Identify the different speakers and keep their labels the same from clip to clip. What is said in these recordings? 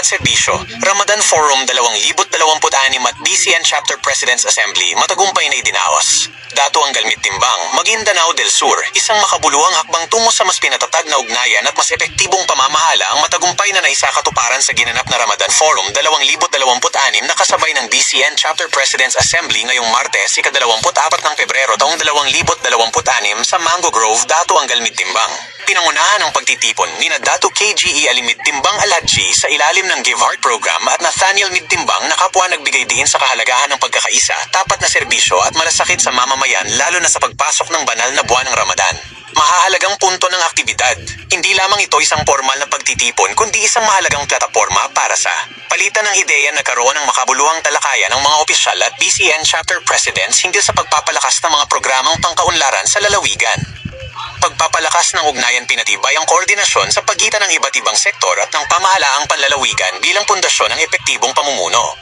Speaker 1: at serbisyo. Ramadan Forum 2026 at BCN Chapter President's Assembly matagumpay na idinaos. Dato ang Galmit Timbang, Maguindanao del Sur, isang makabuluhang hakbang tungo sa mas pinatatag na ugnayan at mas epektibong pamamahala ang matagumpay na naisakatuparan sa ginanap na Ramadan Forum 2026 na kasabay ng BCN Chapter President's Assembly ngayong Martes, ika-24 ng Pebrero taong 2026 sa Mango Grove, Dato ang Galmit Timbang. Pinangunahan ang pagtitipon ni Dato KGE Alimid Timbang Aladji sa ilalim ng Give Heart Program at Nathaniel Mid Timbang na kapwa nagbigay diin sa kahalagahan ng pagkakaisa, tapat na serbisyo at malasakit sa mamamayan lalo na sa pagpasok ng banal na buwan ng Ramadan. Mahahalagang punto ng aktibidad. Hindi lamang ito isang formal na pagtitipon kundi isang mahalagang plataporma para sa palitan ng ideya na karoon ng makabuluhang talakayan ng mga opisyal at BCN Chapter Presidents hinggil sa pagpapalakas ng mga programang pangkaunlaran sa lalawigan. Pagpapalakas ng ugnayan pinatibay ang koordinasyon sa pagitan ng iba't ibang sektor at ng pamahalaang panlalawigan bilang pundasyon ng epektibong pamumuno.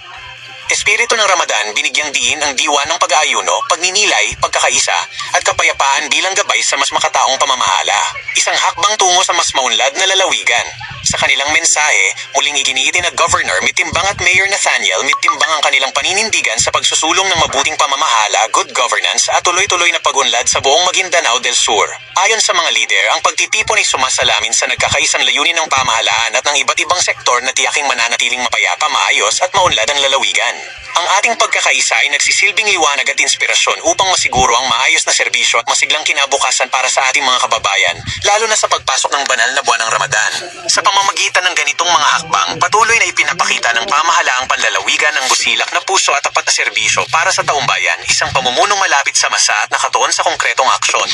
Speaker 1: Espiritu ng Ramadan, binigyang diin ang diwa ng pag-aayuno, pagninilay, pagkakaisa, at kapayapaan bilang gabay sa mas makataong pamamahala. Isang hakbang tungo sa mas maunlad na lalawigan. Sa kanilang mensahe, muling iginiiti na Governor Mitimbang at Mayor Nathaniel Mitimbang ang kanilang paninindigan sa pagsusulong ng mabuting pamamahala, good governance at tuloy-tuloy na pag-unlad sa buong Maguindanao del Sur. Ayon sa mga lider, ang pagtitipon ay sumasalamin sa nagkakaisang layunin ng pamahalaan at ng iba't ibang sektor na tiyaking mananatiling mapayapa, maayos at maunlad ang lalawigan. Ang ating pagkakaisa ay nagsisilbing liwanag at inspirasyon upang masiguro ang maayos na serbisyo at masiglang kinabukasan para sa ating mga kababayan, lalo na sa pagpasok ng banal na buwan ng Ramadan. Sa pamamagitan ng ganitong mga hakbang, patuloy na ipinapakita ng pamahalaang panlalawigan ng busilak na puso at tapat na serbisyo para sa taumbayan, isang pamumunong malapit sa masa at nakatuon sa konkretong aksyon.